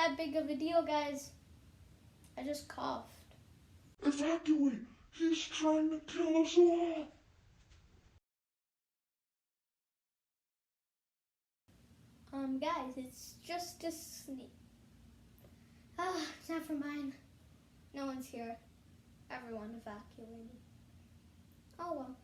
that big of a deal, guys. I just coughed. Evacuate! He's trying to kill us all! Guys, it's just a sneak. Never mind. No one's here. Everyone evacuated. Oh well.